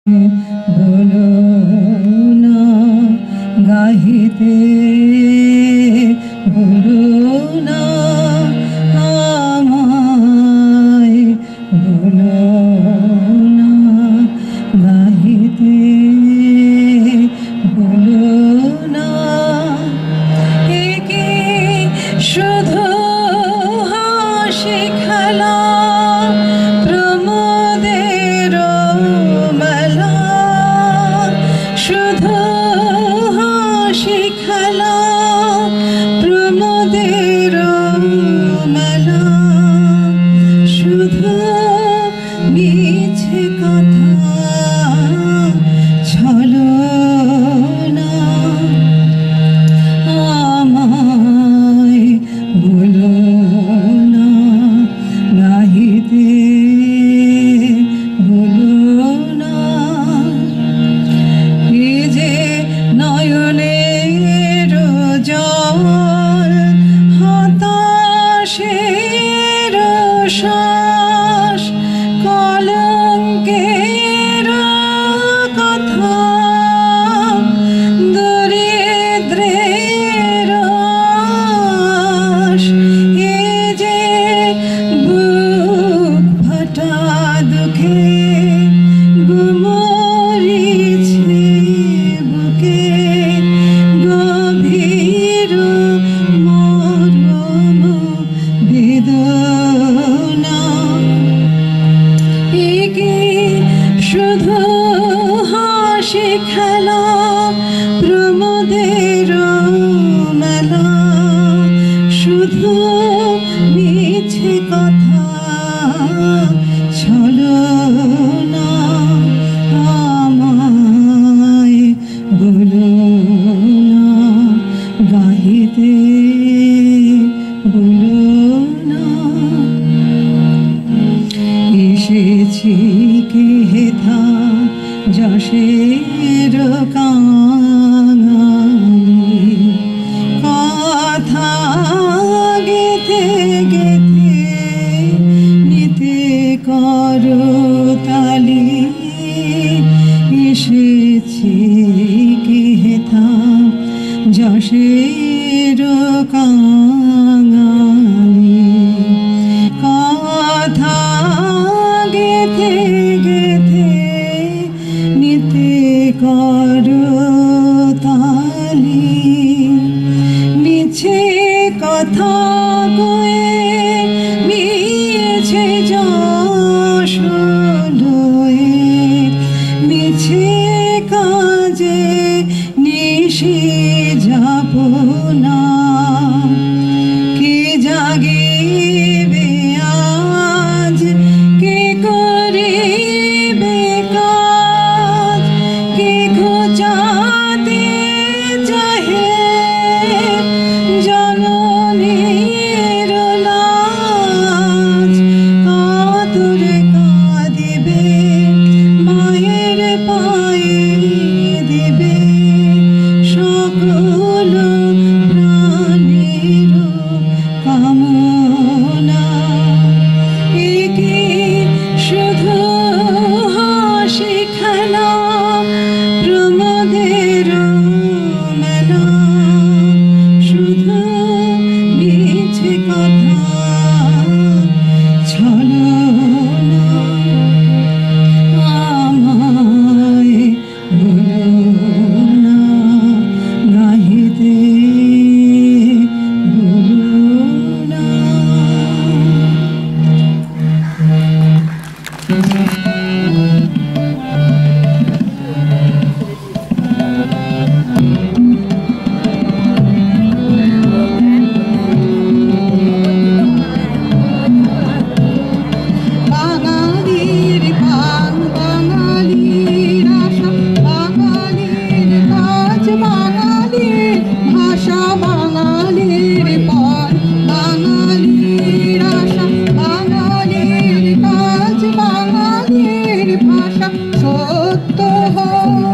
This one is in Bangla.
বলো না গাহিতে, বলো না আমায়, বলো না গাহিতে, বলো না একে শুধু হাসি খেলা প্রমোদের মেলা, শুধু হাসি খেলা প্রমোদের মেলা, শুধু মিছে কথা ছলনা আমায়, বলো না গাহিতে, বলো না এ যে নয়নের জল হতাশের শ্বাস, কলঙ্কের কথা দরিদ্রের আশ, এ যে বুক ফাটা দুঃখে গুমরিছে বুকে গভীর মরম বেদনা, একে শুধু হাসি খেলা প্রমোদের মেলা, শুধু মিছে কথা ছলনা আমায়, বলো না গাহিতে, বলো না এসেছি কি হেথা যশের কাঙালি, কথা গেথে গেথে নিতে করতালি, এসেছি কি হেথা যশের কাঙালি, কথা গেথে গেথে নিতে করতালি, মিছে কথা কয়ে মিছে যশ লয়ে, মিছে কাজে নিশি যাব না, কে জাগিবে আজ, কে করিবে কাজ, কে খোঁজাতে চাহে জননীর লাজ, কাতরে কাঁদিবে মায়ের পায়ে দিবে সকল প্রাণের কামনা, একে শুধু হাসি খেলা প্রমোদের মেলা, শুধু মিছে কথা ছলনা আমায়, বলো না গাহিতে, বলো না। বাঙালির গান, বাঙালির আশা, বাঙালির কাজ, বাঙালির ভাষা, বাঙালির পর, বাঙালির আশা, বাঙালির কাজ, বাঙালির ভাষা, সত্য হোক